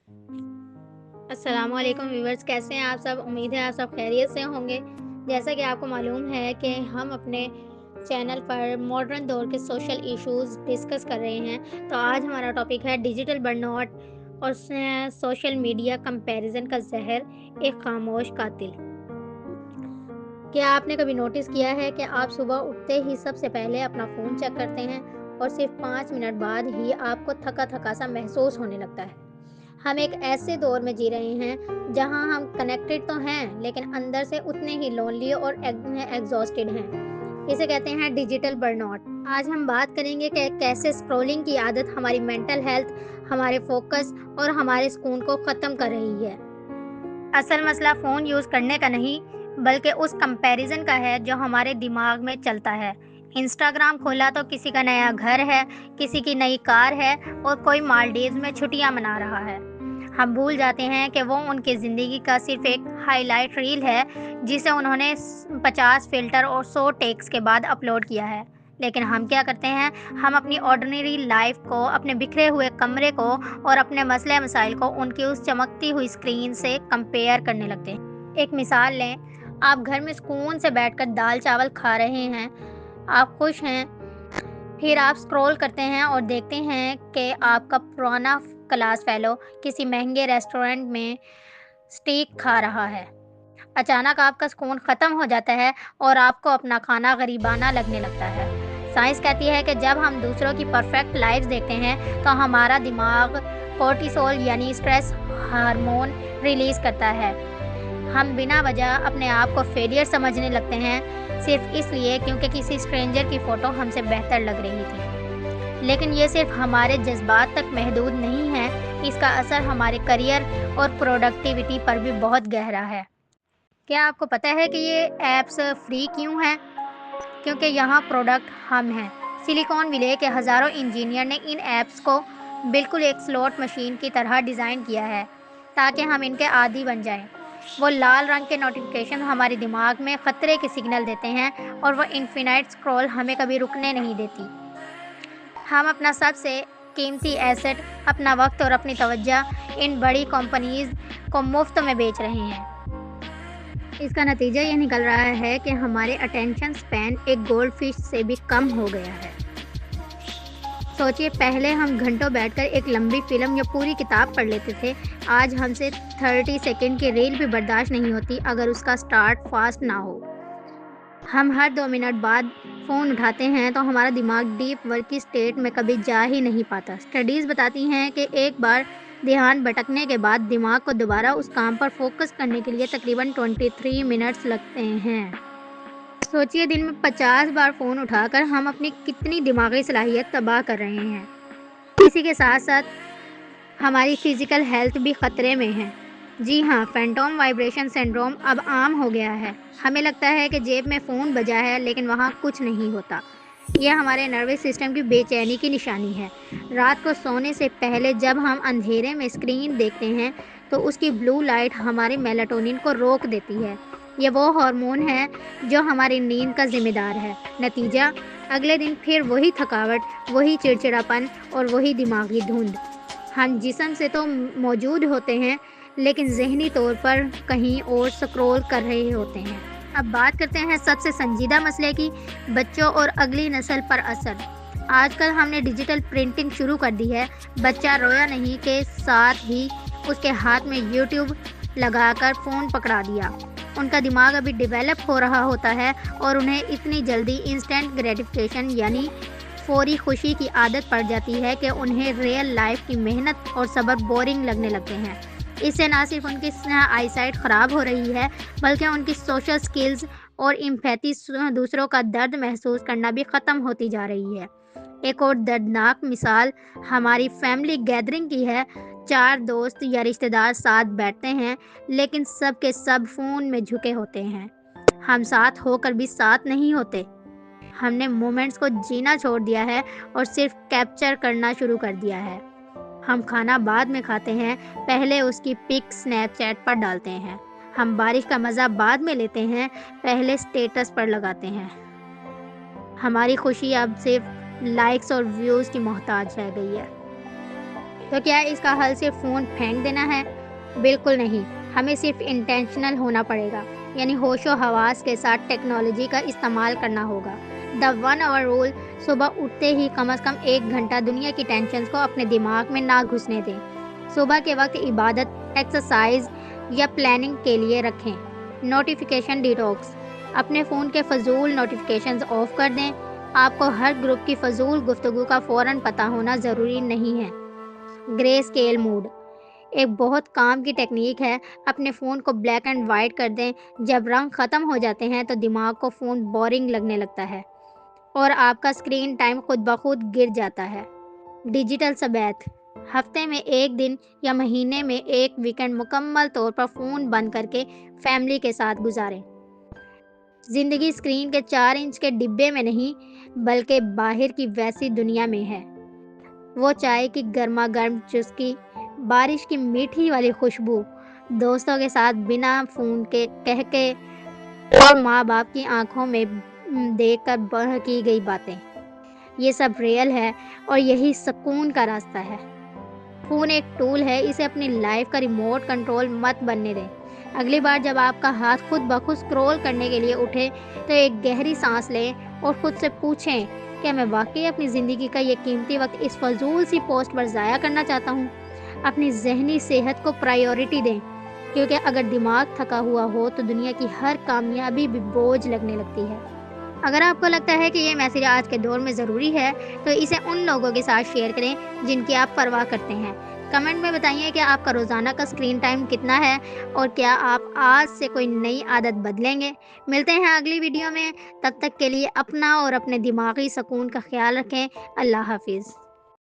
अस्सलाम वालेकुम व्यूअर्स, कैसे हैं आप सब? उम्मीद है आप सब खैरियत से होंगे। जैसा कि आपको मालूम है कि हम अपने चैनल पर मॉडर्न दौर के सोशल इश्यूज़ डिस्कस कर रहे हैं। तो आज हमारा टॉपिक है डिजिटल बर्नआउट और सोशल मीडिया कंपैरिजन का ज़हर, एक खामोश कातिल। क्या आपने कभी नोटिस किया है कि आप सुबह उठते ही सबसे पहले अपना फ़ोन चेक करते हैं और सिर्फ 5 मिनट बाद ही आपको थका-थका सा महसूस होने लगता है? हम एक ऐसे दौर में जी रहे हैं जहां हम कनेक्टेड तो हैं लेकिन अंदर से उतने ही लोनली और एग्जॉस्टेड हैं। इसे कहते हैं डिजिटल बर्नआउट। आज हम बात करेंगे कि कैसे स्क्रॉलिंग की आदत हमारी मेंटल हेल्थ, हमारे फोकस और हमारे सुकून को ख़त्म कर रही है। असल मसला फ़ोन यूज़ करने का नहीं, बल्कि उस कंपैरिज़न का है जो हमारे दिमाग में चलता है। इंस्टाग्राम खोला तो किसी का नया घर है, किसी की नई कार है और कोई मालदीव्स में छुट्टियां मना रहा है। हम भूल जाते हैं कि वो उनकी ज़िंदगी का सिर्फ एक हाइलाइट रील है, जिसे उन्होंने 50 फ़िल्टर और 100 टेक्स के बाद अपलोड किया है। लेकिन हम क्या करते हैं? हम अपनी ऑर्डिनरी लाइफ को, अपने बिखरे हुए कमरे को और अपने मसले मसाइल को उनकी उस चमकती हुई स्क्रीन से कंपेयर करने लगते हैं। एक मिसाल लें, आप घर में सुकून से बैठकर दाल चावल खा रहे हैं, आप खुश हैं, फिर आप स्क्रॉल करते हैं और देखते हैं कि आपका पुराना क्लास फेलो किसी महंगे रेस्टोरेंट में स्टीक खा रहा है। अचानक आपका सुकून खत्म हो जाता है और आपको अपना खाना गरीबाना लगने लगता है। साइंस कहती है कि जब हम दूसरों की परफेक्ट लाइफ्स देखते हैं तो हमारा दिमाग कोर्टिसोल यानी स्ट्रेस हार्मोन रिलीज करता है। हम बिना वजह अपने आप को फेलियर समझने लगते हैं, सिर्फ इसलिए क्योंकि किसी स्ट्रेंजर की फ़ोटो हमसे बेहतर लग रही थी। लेकिन ये सिर्फ हमारे जज्बात तक महदूद नहीं है, इसका असर हमारे करियर और प्रोडक्टिविटी पर भी बहुत गहरा है। क्या आपको पता है कि ये ऐप्स फ्री क्यों हैं? क्योंकि यहाँ प्रोडक्ट हम हैं। सिलिकॉन विले के हज़ारों इंजीनियर ने इन ऐप्स को बिल्कुल एक स्लॉट मशीन की तरह डिज़ाइन किया है, ताकि हम इनके आदी बन जाएं। वो लाल रंग के नोटिफिकेशन हमारे दिमाग में खतरे के सिग्नल देते हैं और वो इन्फिनाइट स्क्रॉल हमें कभी रुकने नहीं देती। हम अपना सबसे कीमती एसेट, अपना वक्त और अपनी तवज्जो इन बड़ी कंपनीज को मुफ्त में बेच रहे हैं। इसका नतीजा ये निकल रहा है कि हमारे अटेंशन स्पैन एक गोल्ड फिश से भी कम हो गया है। सोचिए, पहले हम घंटों बैठकर एक लंबी फिल्म या पूरी किताब पढ़ लेते थे। आज हमसे 30 सेकंड की रील भी बर्दाश्त नहीं होती अगर उसका स्टार्ट फास्ट ना हो। हम हर 2 मिनट बाद फ़ोन उठाते हैं तो हमारा दिमाग डीप वर्क की स्टेट में कभी जा ही नहीं पाता। स्टडीज़ बताती हैं कि एक बार ध्यान भटकने के बाद दिमाग को दोबारा उस काम पर फोकस करने के लिए तकरीबन 23 मिनट्स लगते हैं। सोचिए, दिन में 50 बार फ़ोन उठाकर हम अपनी कितनी दिमागी सलाहियत तबाह कर रहे हैं। इसी के साथ साथ हमारी फिजिकल हेल्थ भी खतरे में है। जी हाँ, फैंटम वाइब्रेशन सिंड्रोम अब आम हो गया है। हमें लगता है कि जेब में फ़ोन बजा है लेकिन वहाँ कुछ नहीं होता। यह हमारे नर्वस सिस्टम की बेचैनी की निशानी है। रात को सोने से पहले जब हम अंधेरे में स्क्रीन देखते हैं तो उसकी ब्लू लाइट हमारे मेलाटोनिन को रोक देती है। ये वो हार्मोन है जो हमारी नींद का जिम्मेदार है। नतीजा, अगले दिन फिर वही थकावट, वही चिड़चिड़ापन और वही दिमागी धुंध। हम जिस्म से तो मौजूद होते हैं लेकिन ज़हनी तौर पर कहीं और स्क्रॉल कर रहे होते हैं। अब बात करते हैं सबसे संजीदा मसले की, बच्चों और अगली नस्ल पर असर। आजकल हमने डिजिटल प्रिंटिंग शुरू कर दी है। बच्चा रोया नहीं के साथ ही उसके हाथ में यूट्यूब लगाकर फ़ोन पकड़ा दिया। उनका दिमाग अभी डेवलप हो रहा होता है और उन्हें इतनी जल्दी इंस्टेंट ग्रेटिफिकेशन यानी फौरी खुशी की आदत पड़ जाती है कि उन्हें रियल लाइफ की मेहनत और सब्र बोरिंग लगने लगते हैं। इससे ना सिर्फ उनकी आईसाइट ख़राब हो रही है, बल्कि उनकी सोशल स्किल्स और एम्पैथी, दूसरों का दर्द महसूस करना भी ख़त्म होती जा रही है। एक और दर्दनाक मिसाल हमारी फैमिली गैदरिंग की है। 4 दोस्त या रिश्तेदार साथ बैठते हैं लेकिन सब के सब फ़ोन में झुके होते हैं। हम साथ होकर भी साथ नहीं होते। हमने मोमेंट्स को जीना छोड़ दिया है और सिर्फ कैप्चर करना शुरू कर दिया है। हम खाना बाद में खाते हैं, पहले उसकी पिक स्नैपचैट पर डालते हैं। हम बारिश का मज़ा बाद में लेते हैं, पहले स्टेटस पर लगाते हैं। हमारी खुशी अब सिर्फ लाइक्स और व्यूज़ की मोहताज रह गई है। तो क्या इसका हल सिर्फ फ़ोन फेंक देना है? बिल्कुल नहीं, हमें सिर्फ इंटेंशनल होना पड़ेगा, यानी होशो हवास के साथ टेक्नोलॉजी का इस्तेमाल करना होगा। द 1 आवर रूल, सुबह उठते ही कम से कम 1 घंटा दुनिया की टेंशन्स को अपने दिमाग में ना घुसने दें। सुबह के वक्त इबादत, एक्सरसाइज या प्लानिंग के लिए रखें। नोटिफिकेशन डिटॉक्स, अपने फ़ोन के फजूल नोटिफिकेशंस ऑफ कर दें। आपको हर ग्रुप की फजूल गुफ्तगू का फ़ौरन पता होना ज़रूरी नहीं है। ग्रे स्केल मूड एक बहुत काम की टेक्निक है। अपने फ़ोन को ब्लैक एंड वाइट कर दें। जब रंग ख़त्म हो जाते हैं तो दिमाग को फ़ोन बोरिंग लगने लगता है और आपका स्क्रीन टाइम खुद ब खुद गिर जाता है। डिजिटल सबैथ, हफ्ते में 1 दिन या महीने में 1 वीकेंड मुकम्मल तौर पर फ़ोन बंद करके फैमिली के साथ गुजारें। ज़िंदगी स्क्रीन के 4 इंच के डिब्बे में नहीं, बल्कि बाहर की वैसी दुनिया में है। वो चाय की गर्मा गर्म चुस्की, बारिश की मीठी वाली खुशबू, दोस्तों के साथ बिना फ़ोन के कह के और माँ बाप की आंखों में देखकर बह की गई बातें, ये सब रियल है और यही सुकून का रास्ता है। फ़ोन एक टूल है, इसे अपनी लाइफ का रिमोट कंट्रोल मत बनने दें। अगली बार जब आपका हाथ खुद ब खुद स्क्रॉल करने के लिए उठे तो एक गहरी सांस लें और खुद से पूछें, क्या मैं वाकई अपनी ज़िंदगी का ये कीमती वक्त इस फजूल सी पोस्ट पर ज़ाया करना चाहता हूँ? अपनी ज़हनी सेहत को प्रायोरिटी दें, क्योंकि अगर दिमाग थका हुआ हो तो दुनिया की हर कामयाबी भी बोझ लगने लगती है। अगर आपको लगता है कि ये मैसेज आज के दौर में ज़रूरी है, तो इसे उन लोगों के साथ शेयर करें जिनकी आप परवाह करते हैं। कमेंट में बताइए कि आपका रोज़ाना का स्क्रीन टाइम कितना है और क्या आप आज से कोई नई आदत बदलेंगे। मिलते हैं अगली वीडियो में, तब तक के लिए अपना और अपने दिमागी सुकून का ख्याल रखें। अल्लाह हाफिज़।